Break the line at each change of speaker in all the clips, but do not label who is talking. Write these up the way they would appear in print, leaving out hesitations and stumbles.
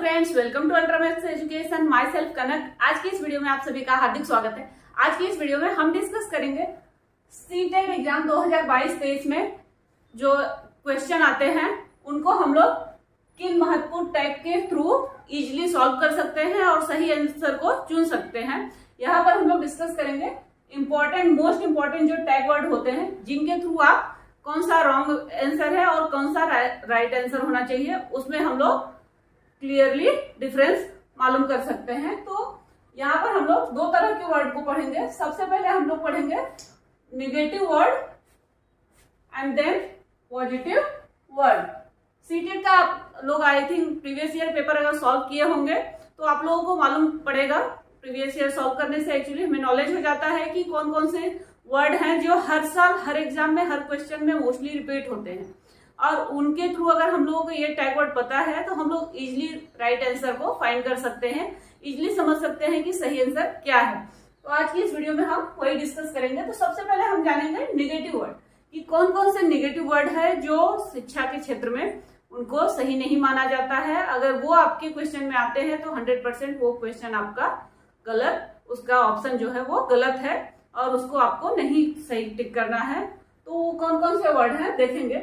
Friends, welcome to ultra maths education. My self Kanak. आज की इस वीडियो में आप सभी का हार्दिक स्वागत है। आज की इस वीडियो में हम डिस्कस करेंगे सीटेट एग्जाम 2022-23 में जो क्वेश्चन आते हैं उनको हम लोग किन महत्वपूर्ण टैग के थ्रू इजिली सॉल्व कर सकते हैं और सही आंसर को चुन सकते हैं। यहाँ पर हम लोग डिस्कस करेंगे मोस्ट इंपॉर्टेंट जो टैग वर्ड होते हैं जिनके थ्रू आप कौन सा रॉन्ग आंसर है और कौन सा राइट आंसर होना चाहिए, उसमें हम लोग क्लियरली डिफरेंस मालूम कर सकते हैं। तो यहाँ पर हम लोग दो तरह के वर्ड को पढ़ेंगे। सबसे पहले हम लोग पढ़ेंगे negative word and then positive word. CTET का आप लोग I think previous year paper अगर सॉल्व किए होंगे तो आप लोगों को मालूम पड़ेगा। प्रीवियस ईयर सॉल्व करने से एक्चुअली हमें नॉलेज हो जाता है कि कौन कौन से वर्ड हैं जो हर साल हर एग्जाम में हर क्वेश्चन में मोस्टली रिपीट होते हैं, और उनके थ्रू अगर हम लोगों को ये टैग वर्ड पता है तो हम लोग इजिली राइट आंसर को फाइंड कर सकते हैं, इजिली समझ सकते हैं कि सही आंसर क्या है। तो आज की इस वीडियो में हम वही डिस्कस करेंगे। तो सबसे पहले हम जानेंगे निगेटिव वर्ड कि कौन कौन से निगेटिव वर्ड है जो शिक्षा के क्षेत्र में उनको सही नहीं माना जाता है। अगर वो आपके क्वेश्चन में आते हैं तो 100% वो क्वेश्चन आपका गलत, उसका ऑप्शन जो है वो गलत है और उसको आपको नहीं सही टिक करना है। तो वो कौन कौन से वर्ड है देखेंगे।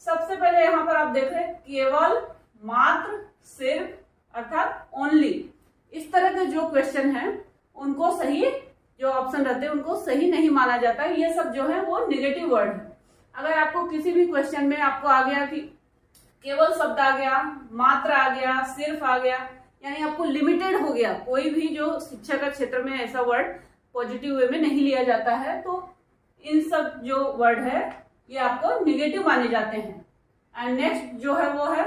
सबसे पहले यहाँ पर आप देख रहे हैं केवल, मात्र, सिर्फ अर्थात ओनली। इस तरह के जो क्वेश्चन है उनको सही, जो ऑप्शन रहते हैं उनको सही नहीं माना जाता है। ये सब जो है वो निगेटिव वर्ड है। अगर आपको किसी भी क्वेश्चन में आपको आ गया कि केवल शब्द आ गया, मात्र आ गया, सिर्फ आ गया, यानी आपको लिमिटेड हो गया, कोई भी जो शिक्षा का क्षेत्र में ऐसा वर्ड पॉजिटिव वे में नहीं लिया जाता है, तो इन सब जो वर्ड है ये आपको निगेटिव माने जाते हैं। एंड नेक्स्ट जो है वो है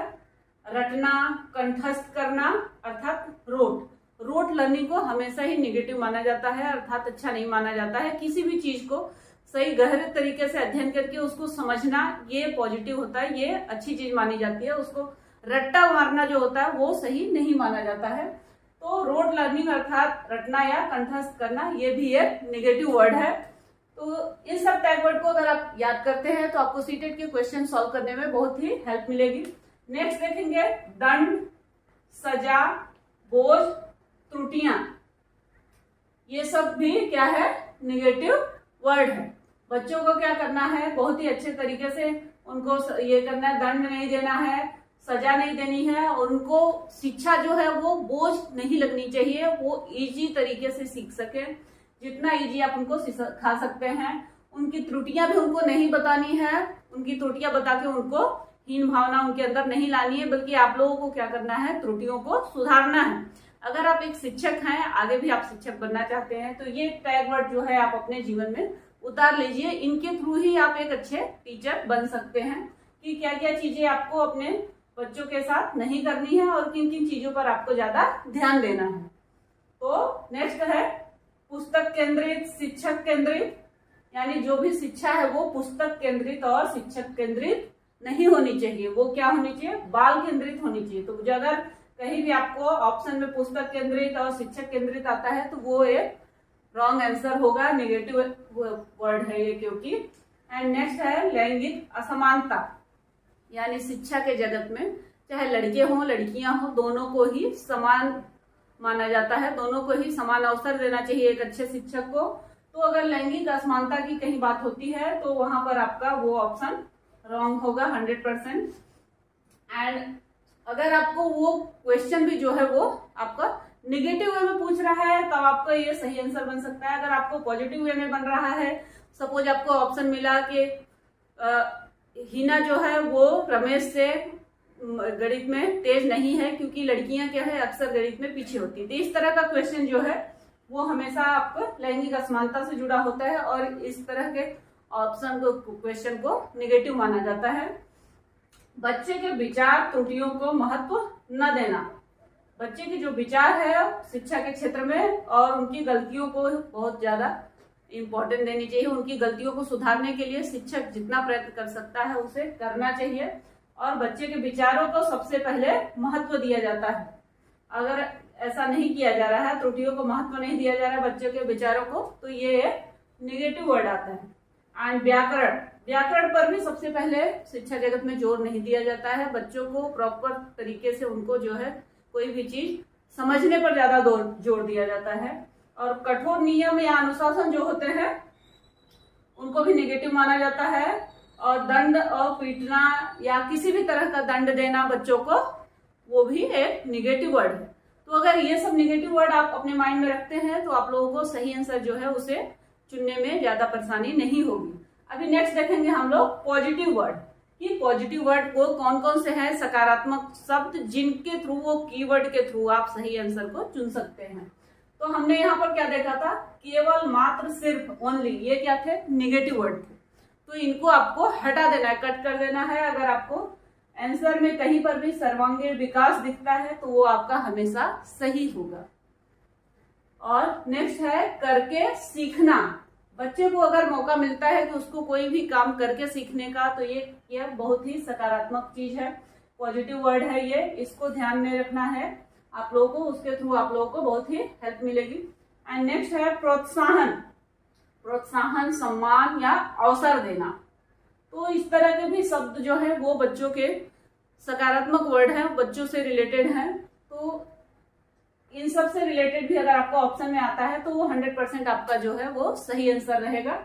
रटना, कंठस्थ करना अर्थात रोट लर्निंग को हमेशा ही निगेटिव माना जाता है, अर्थात अच्छा नहीं माना जाता है। किसी भी चीज को सही गहरे तरीके से अध्ययन करके उसको समझना ये पॉजिटिव होता है, ये अच्छी चीज मानी जाती है। उसको रट्टा मारना जो होता है वो सही नहीं माना जाता है। तो रोट लर्निंग अर्थात रटना या कंठस्थ करना ये भी एक निगेटिव वर्ड है। तो इन सब टैग वर्ड को अगर आप याद करते हैं तो आपको सीटेट के क्वेश्चन सॉल्व करने में बहुत ही हेल्प मिलेगी। नेक्स्ट देखेंगे दंड, सजा, बोझ, त्रुटियां। ये सब भी क्या है, निगेटिव वर्ड है। बच्चों को क्या करना है, बहुत ही अच्छे तरीके से उनको ये करना है, दंड नहीं देना है, सजा नहीं देनी है, और उनको शिक्षा जो है वो बोझ नहीं लगनी चाहिए, वो इजी तरीके से सीख सके, जितना इजी आप उनको सिखा सकते हैं। उनकी त्रुटियां भी उनको नहीं बतानी है, उनकी त्रुटियां बता के उनको हीन भावना उनके अंदर नहीं लानी है, बल्कि आप लोगों को क्या करना है, त्रुटियों को सुधारना है। अगर आप एक शिक्षक हैं, आगे भी आप शिक्षक बनना चाहते हैं, तो ये टैग वर्ड जो है आप अपने जीवन में उतार लीजिए। इनके थ्रू ही आप एक अच्छे टीचर बन सकते हैं कि क्या क्या चीजें आपको अपने बच्चों के साथ नहीं करनी है और किन किन चीजों पर आपको ज्यादा ध्यान देना है। तो नेक्स्ट है पुस्तक केंद्रित, शिक्षक केंद्रित, यानी जो भी शिक्षा है वो पुस्तक केंद्रित और शिक्षक केंद्रित नहीं होनी चाहिए। वो क्या होनी चाहिए, बाल केंद्रित होनी चाहिए। तो अगर कहीं भी आपको ऑप्शन में पुस्तक केंद्रित और शिक्षक केंद्रित आता है तो वो एक रॉन्ग आंसर होगा, नेगेटिव वर्ड है ये क्योंकि। एंड नेक्स्ट है लैंगिक असमानता, यानी शिक्षा के जगत में चाहे लड़के हों लड़कियां हों, दोनों को ही समान माना जाता है, दोनों को ही समान अवसर देना चाहिए एक अच्छे शिक्षक को। तो अगर लैंगिक असमानता की कहीं बात होती है तो वहां पर आपका वो ऑप्शन रॉन्ग होगा 100%। एंड अगर आपको वो क्वेश्चन भी जो है वो आपका निगेटिव वे में पूछ रहा है तब आपका ये सही आंसर बन सकता है। अगर आपको पॉजिटिव वे में बन रहा है, सपोज आपको ऑप्शन मिला कि हिना जो है वो रमेश से गणित में तेज नहीं है क्योंकि लड़कियां क्या है अक्सर गणित में पीछे होती है, तो इस तरह का क्वेश्चन जो है वो हमेशा आपको लैंगिक असमानता से जुड़ा होता है और इस तरह के ऑप्शन को, क्वेश्चन को निगेटिव माना जाता है। बच्चे के विचार त्रुटियों को महत्व न देना, बच्चे के जो विचार है शिक्षा के क्षेत्र में और उनकी गलतियों को बहुत ज्यादा इंपॉर्टेंट देनी चाहिए। उनकी गलतियों को सुधारने के लिए शिक्षक जितना प्रयत्न कर सकता है उसे करना चाहिए, और बच्चे के विचारों को सबसे पहले महत्व दिया जाता है। अगर ऐसा नहीं किया जा रहा है, त्रुटियों को महत्व नहीं दिया जा रहा है बच्चों के विचारों को, तो ये निगेटिव वर्ड आता है। एंड व्याकरण पर भी सबसे पहले शिक्षा जगत में जोर नहीं दिया जाता है। बच्चों को प्रॉपर तरीके से उनको जो है कोई भी चीज समझने पर ज्यादा जोर दिया जाता है। और कठोर नियम या अनुशासन जो होते हैं उनको भी नेगेटिव माना जाता है। और दंड और पीटना या किसी भी तरह का दंड देना बच्चों को, वो भी एक निगेटिव वर्ड है। तो अगर ये सब निगेटिव वर्ड आप अपने माइंड में रखते हैं तो आप लोगों को सही आंसर जो है उसे चुनने में ज्यादा परेशानी नहीं होगी। अभी नेक्स्ट देखेंगे हम लोग पॉजिटिव वर्ड, कि पॉजिटिव वर्ड को कौन कौन से हैं सकारात्मक शब्द जिनके थ्रू, वो कीवर्ड के थ्रू आप सही आंसर को चुन सकते हैं। तो हमने यहाँ पर क्या देखा था, केवल, मात्र, सिर्फ, ओनली, ये क्या थे, निगेटिव वर्ड थे। तो इनको आपको हटा देना है, कट कर देना है। अगर आपको आंसर में कहीं पर भी सर्वांगीण विकास दिखता है तो वो आपका हमेशा सही होगा। और नेक्स्ट है करके सीखना। बच्चे को अगर मौका मिलता है कि उसको कोई भी काम करके सीखने का, तो ये बहुत ही सकारात्मक चीज है, पॉजिटिव वर्ड है ये, इसको ध्यान में रखना है आप लोगों को। उसके थ्रू आप लोगों को बहुत ही हेल्प मिलेगी। एंड नेक्स्ट है प्रोत्साहन। प्रोत्साहन, सम्मान या अवसर देना। तो इस तरह के भी शब्द जो है वो बच्चों के सकारात्मक वर्ड है, बच्चों से रिलेटेड है। तो इन सब से रिलेटेड भी अगर आपका ऑप्शन में आता है तो वो 100% आपका जो है वो सही आंसर रहेगा।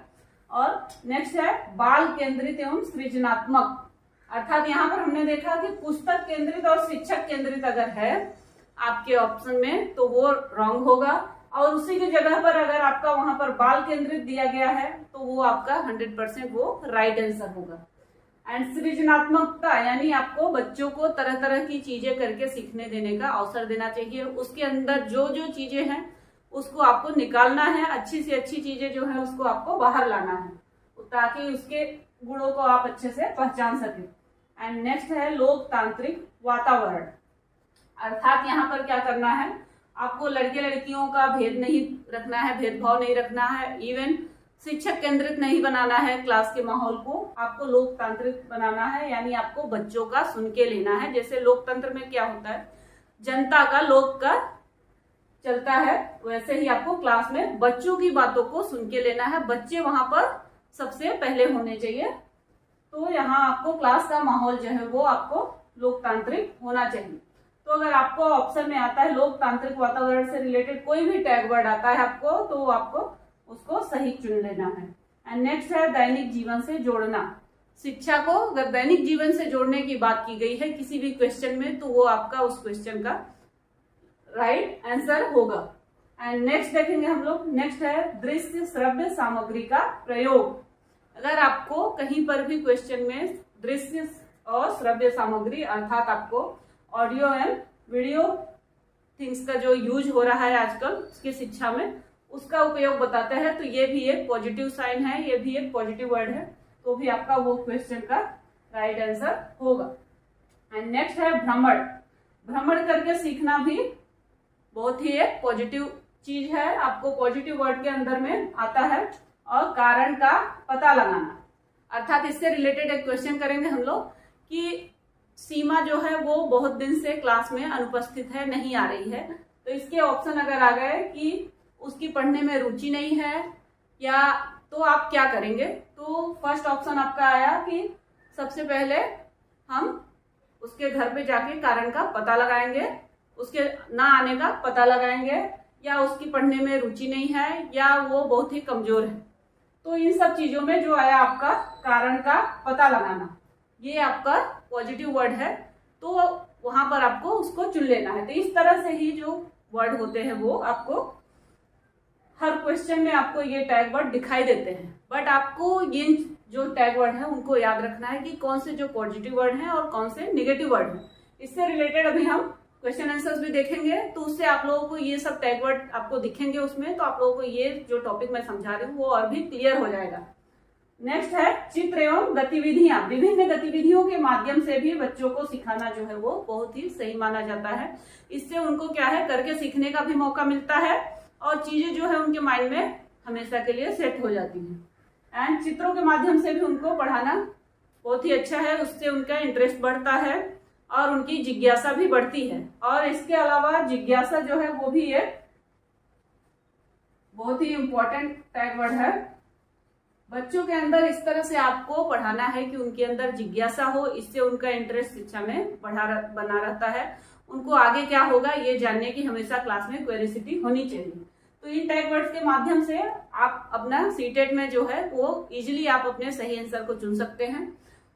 और नेक्स्ट है बाल केंद्रित एवं सृजनात्मक। अर्थात यहाँ पर हमने देखा कि पुस्तक केंद्रित और शिक्षक केंद्रित अगर है आपके ऑप्शन में तो वो रॉन्ग होगा। और उसी की जगह पर अगर आपका वहां पर बाल केंद्रित दिया गया है तो वो आपका 100% वो राइट आंसर होगा। एंड सृजनात्मकता यानी आपको बच्चों को तरह तरह की चीजें करके सीखने देने का अवसर देना चाहिए। उसके अंदर जो जो चीजें हैं उसको आपको निकालना है, अच्छी से अच्छी चीजें जो है उसको आपको बाहर लाना है, ताकि उसके गुणों को आप अच्छे से पहचान सके। एंड नेक्स्ट है लोकतांत्रिक वातावरण। अर्थात यहाँ पर क्या करना है, आपको लड़के लड़कियों का भेद नहीं रखना है, भेदभाव नहीं रखना है, इवन शिक्षक केंद्रित नहीं बनाना है क्लास के माहौल को, आपको लोकतांत्रिक बनाना है। यानी आपको बच्चों का सुन के लेना है। जैसे लोकतंत्र में क्या होता है, जनता का, लोक का चलता है, वैसे ही आपको क्लास में बच्चों की बातों को सुन के लेना है। बच्चे वहां पर सबसे पहले होने चाहिए। तो यहाँ आपको क्लास का माहौल जो है वो आपको लोकतांत्रिक होना चाहिए। तो अगर आपको ऑप्शन में आता है लोकतांत्रिक वातावरण से रिलेटेड कोई भी टैग वर्ड आता है आपको, तो आपको उसको सही चुन लेना है। एंड नेक्स्ट है दैनिक जीवन से जोड़ना। शिक्षा को अगर दैनिक जीवन से जोड़ने की बात की गई है किसी भी क्वेश्चन में तो वो आपका उस क्वेश्चन का राइट आंसर होगा। एंड नेक्स्ट देखेंगे हम लोग, नेक्स्ट है दृश्य श्रव्य सामग्री का प्रयोग। अगर आपको कहीं पर भी क्वेश्चन में दृश्य और श्रव्य सामग्री अर्थात आपको ऑडियो एंड वीडियो थिंग्स का जो यूज हो रहा है आजकल उसकी शिक्षा में, उसका उपयोग बताता है, तो ये भी एक पॉजिटिव साइन है, ये भी एक पॉजिटिव वर्ड है, तो भी आपका वो क्वेश्चन का राइट आंसर होगा। एंड नेक्स्ट है भ्रमण। भ्रमण करके सीखना भी बहुत ही एक पॉजिटिव चीज है, आपको पॉजिटिव वर्ड के अंदर में आता है। और कारण का पता लगाना, अर्थात इससे रिलेटेड एक क्वेश्चन करेंगे हम लोग कि सीमा जो है वो बहुत दिन से क्लास में अनुपस्थित है, नहीं आ रही है। तो इसके ऑप्शन अगर आ गए कि उसकी पढ़ने में रुचि नहीं है या, तो आप क्या करेंगे। तो फर्स्ट ऑप्शन आपका आया कि सबसे पहले हम उसके घर पे जाके कारण का पता लगाएंगे, उसके ना आने का पता लगाएंगे, या उसकी पढ़ने में रुचि नहीं है, या वो बहुत ही कमजोर है। तो इन सब चीजों में जो आया आपका कारण का पता लगाना, ये आपका पॉजिटिव वर्ड है, तो वहां पर आपको उसको चुन लेना है। तो इस तरह से ही जो वर्ड होते हैं वो आपको हर क्वेश्चन में आपको ये टैग वर्ड दिखाई देते हैं। बट आपको ये जो टैग वर्ड है उनको याद रखना है कि कौन से जो पॉजिटिव वर्ड हैं और कौन से निगेटिव वर्ड हैं। इससे रिलेटेड अभी हम क्वेश्चन आंसर्स भी देखेंगे, तो उससे आप लोगों को ये सब टैग वर्ड आपको दिखेंगे उसमें, तो आप लोगों को ये जो टॉपिक मैं समझा रही हूँ वो और भी क्लियर हो जाएगा। नेक्स्ट है चित्र एवं गतिविधियां। विभिन्न गतिविधियों के माध्यम से भी बच्चों को सिखाना जो है वो बहुत ही सही माना जाता है। इससे उनको क्या है, करके सीखने का भी मौका मिलता है और चीजें जो है उनके माइंड में हमेशा के लिए सेट हो जाती हैं। एंड चित्रों के माध्यम से भी उनको पढ़ाना बहुत ही अच्छा है, उससे उनका इंटरेस्ट बढ़ता है और उनकी जिज्ञासा भी बढ़ती है। और इसके अलावा जिज्ञासा जो है वो भी एक बहुत ही इंपॉर्टेंट टैग वर्ड है। बच्चों के अंदर इस तरह से आपको पढ़ाना है कि उनके अंदर जिज्ञासा हो, इससे उनका इंटरेस्ट शिक्षा में बना रहता है उनको आगे क्या होगा ये जानने की हमेशा क्लास में क्यूरियोसिटी होनी चाहिए। तो इन टैग वर्ड्स के माध्यम से आप अपना सीटेट में जो है वो इजिली आप अपने सही आंसर को चुन सकते हैं।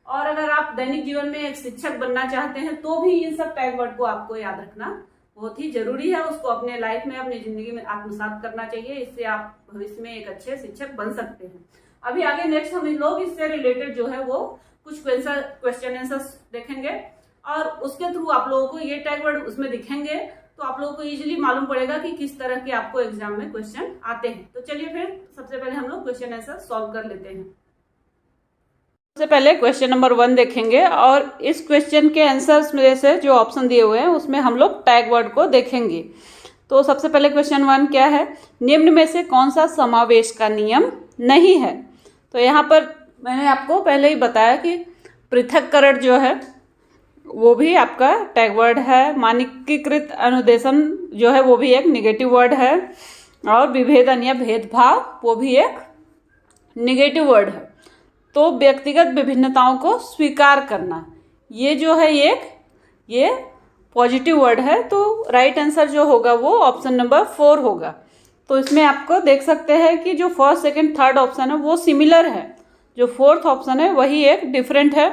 और अगर आप दैनिक जीवन में एक शिक्षक बनना चाहते हैं तो भी इन सब टैग वर्ड को आपको याद रखना बहुत ही जरूरी है, उसको अपने लाइफ में अपनी जिंदगी में आत्मसात करना चाहिए। इससे आप भविष्य में एक अच्छे शिक्षक बन सकते हैं। अभी आगे नेक्स्ट हम लोग इससे रिलेटेड जो है वो कुछ क्वेश्चन आंसर्स देखेंगे और उसके थ्रू आप लोगों को ये टैग वर्ड उसमें दिखेंगे तो आप लोगों को इजीली मालूम पड़ेगा कि किस तरह के आपको एग्जाम में क्वेश्चन आते हैं। तो चलिए फिर सबसे पहले हम लोग क्वेश्चन आंसर सॉल्व कर लेते हैं। सबसे पहले क्वेश्चन नंबर 1 देखेंगे और इस क्वेश्चन के आंसर्स में से जो ऑप्शन दिए हुए हैं उसमें हम लोग टैग वर्ड को देखेंगे। तो सबसे पहले क्वेश्चन 1 क्या है, निम्न में से कौन सा समावेश का नियम नहीं है। तो यहाँ पर मैंने आपको पहले ही बताया कि पृथक्करण जो है वो भी आपका टैग वर्ड है, मानकीकृत अनुदेशन जो है वो भी एक निगेटिव वर्ड है और विभेदन या भेदभाव वो भी एक निगेटिव वर्ड है। तो व्यक्तिगत विभिन्नताओं को स्वीकार करना ये जो है ये पॉजिटिव वर्ड है। तो राइट आंसर जो होगा वो ऑप्शन नंबर 4 होगा। तो इसमें आपको देख सकते हैं कि जो फर्स्ट सेकंड थर्ड ऑप्शन है वो सिमिलर है, जो फोर्थ ऑप्शन है वही एक डिफरेंट है।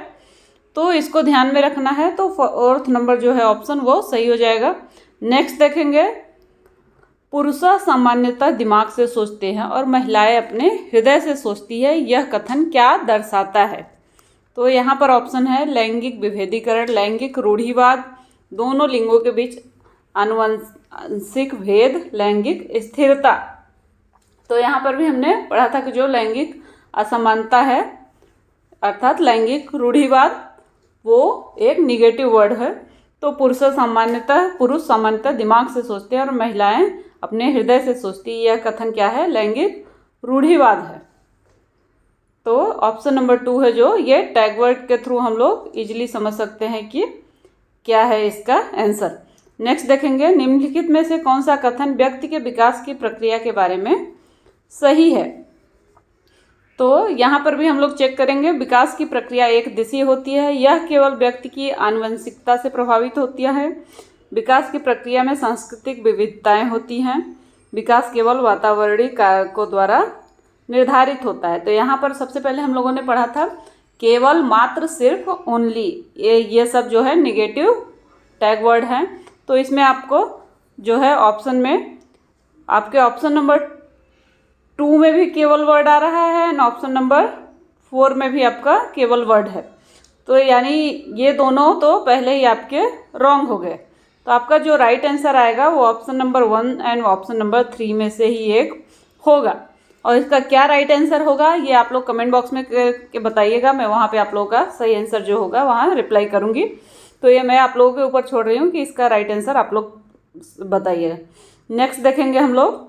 तो इसको ध्यान में रखना है। तो फोर्थ नंबर जो है ऑप्शन वो सही हो जाएगा। नेक्स्ट देखेंगे, पुरुष सामान्यतः दिमाग से सोचते हैं और महिलाएं अपने हृदय से सोचती है, यह कथन क्या दर्शाता है। तो यहाँ पर ऑप्शन है लैंगिक विभेदीकरण, लैंगिक रूढ़िवाद, दोनों लिंगों के बीच आनुवंशिक भेद, लैंगिक स्थिरता। तो यहाँ पर भी हमने पढ़ा था कि जो लैंगिक असमानता है अर्थात लैंगिक रूढ़िवाद वो एक निगेटिव वर्ड है। तो पुरुष सामान्यतः दिमाग से सोचते हैं और महिलाएं अपने हृदय से सोचती है, यह कथन क्या है, लैंगिक रूढ़िवाद है। तो ऑप्शन नंबर 2 है जो ये टैग वर्ड के थ्रू हम लोग इजीली समझ सकते हैं कि क्या है इसका आंसर। नेक्स्ट देखेंगे, निम्नलिखित में से कौन सा कथन व्यक्ति के विकास की प्रक्रिया के बारे में सही है। तो यहाँ पर भी हम लोग चेक करेंगे, विकास की प्रक्रिया एक दिशीय होती है, यह केवल व्यक्ति की आनुवंशिकता से प्रभावित होती है। विकास की प्रक्रिया में सांस्कृतिक विविधताएं होती हैं। विकास केवल वातावरणीय कारकों द्वारा निर्धारित होता है। तो यहाँ पर सबसे पहले हम लोगों ने पढ़ा था केवल, मात्र, सिर्फ, ओनली, ये सब जो है निगेटिव टैग वर्ड हैं। तो इसमें आपको जो है ऑप्शन में आपके ऑप्शन नंबर 2 में भी केवल वर्ड आ रहा है और ऑप्शन नंबर 4 में भी आपका केवल वर्ड है। तो यानी ये दोनों तो पहले ही आपके रॉन्ग हो गए। तो आपका जो राइट आंसर आएगा वो option number 1 and option number 3 में से ही एक होगा। और इसका क्या राइट आंसर होगा ये आप लोग कमेंट बॉक्स में के बताइएगा, मैं वहाँ पे आप लोगों का सही आंसर जो होगा वहाँ रिप्लाई करूँगी। तो ये मैं आप लोगों के ऊपर छोड़ रही हूँ कि इसका राइट आंसर आप लोग बताइएगा। नेक्स्ट देखेंगे हम लोग,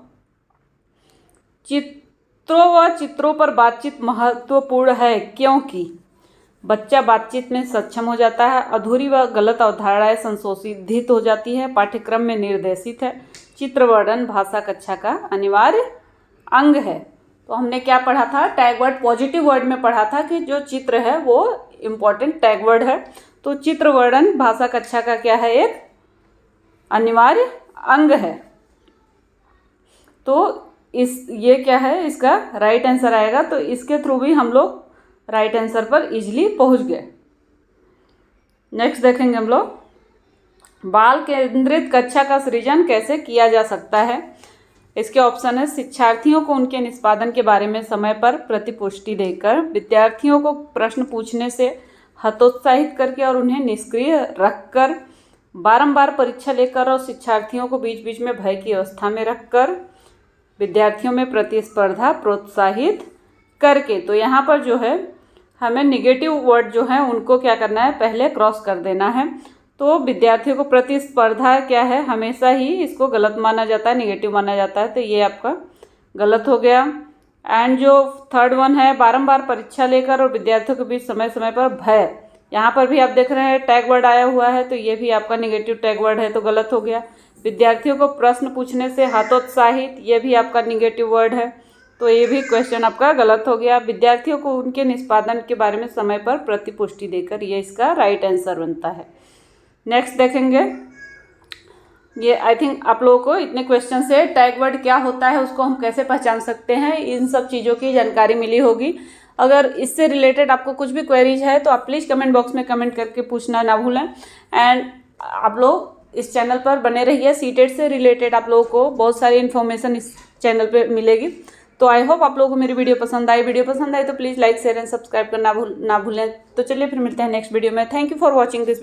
चित्रों व चित्रों पर बातचीत महत्वपूर्ण है क्योंकि बच्चा बातचीत में सक्षम हो जाता है, अधूरी व गलत अवधारणाएं संशोधित हो जाती है, पाठ्यक्रम में निर्देशित है, चित्र वर्णन भाषा कक्षा का अनिवार्य अंग है। तो हमने क्या पढ़ा था, टैग वर्ड पॉजिटिव वर्ड में पढ़ा था कि जो चित्र है वो इम्पोर्टेंट टैग वर्ड है। तो चित्र वर्णन भाषा कक्षा का क्या है, एक अनिवार्य अंग है। तो ये क्या है, इसका राइट आंसर आएगा। तो इसके थ्रू भी हम लोग राइट आंसर पर इजीली पहुंच गए। नेक्स्ट देखेंगे हम लोग, बाल केंद्रित कक्षा का सृजन कैसे किया जा सकता है। इसके ऑप्शन है शिक्षार्थियों को उनके निष्पादन के बारे में समय पर प्रतिपुष्टि देकर, विद्यार्थियों को प्रश्न पूछने से हतोत्साहित करके और उन्हें निष्क्रिय रखकर, बारंबार परीक्षा लेकर और शिक्षार्थियों को बीच बीच में भय की अवस्था में रखकर, विद्यार्थियों में प्रतिस्पर्धा प्रोत्साहित करके। तो यहाँ पर जो है हमें निगेटिव वर्ड जो है उनको क्या करना है, पहले क्रॉस कर देना है। तो विद्यार्थियों को प्रतिस्पर्धा क्या है, हमेशा ही इसको गलत माना जाता है, निगेटिव माना जाता है। तो ये आपका गलत हो गया। एंड जो थर्ड वन है, बारंबार परीक्षा लेकर और विद्यार्थियों के बीच समय समय पर भय, यहाँ पर भी आप देख रहे हैं टैग वर्ड आया हुआ है, तो ये भी आपका निगेटिव टैग वर्ड है, तो गलत हो गया। विद्यार्थियों को प्रश्न पूछने से हतोत्साहित, ये भी आपका निगेटिव वर्ड है, तो ये भी क्वेश्चन आपका गलत हो गया। विद्यार्थियों को उनके निष्पादन के बारे में समय पर प्रतिपुष्टि देकर, ये इसका राइट आंसर बनता है। नेक्स्ट देखेंगे, ये आई थिंक आप लोगों को इतने क्वेश्चन से टैग वर्ड क्या होता है, उसको हम कैसे पहचान सकते हैं, इन सब चीज़ों की जानकारी मिली होगी। अगर इससे रिलेटेड आपको कुछ भी क्वेरीज है तो आप प्लीज़ कमेंट बॉक्स में कमेंट करके पूछना ना भूलें। एंड आप लोग इस चैनल पर बने रहिए। सीटेट से रिलेटेड आप लोगों को बहुत सारी इन्फॉर्मेशन इस चैनल पे मिलेगी। तो आई होप आप लोगों को मेरी वीडियो पसंद आई। वीडियो पसंद आई तो please like share and subscribe करना ना भूलें। तो चलिए फिर मिलते हैं नेक्स्ट वीडियो में। Thank you for watching this.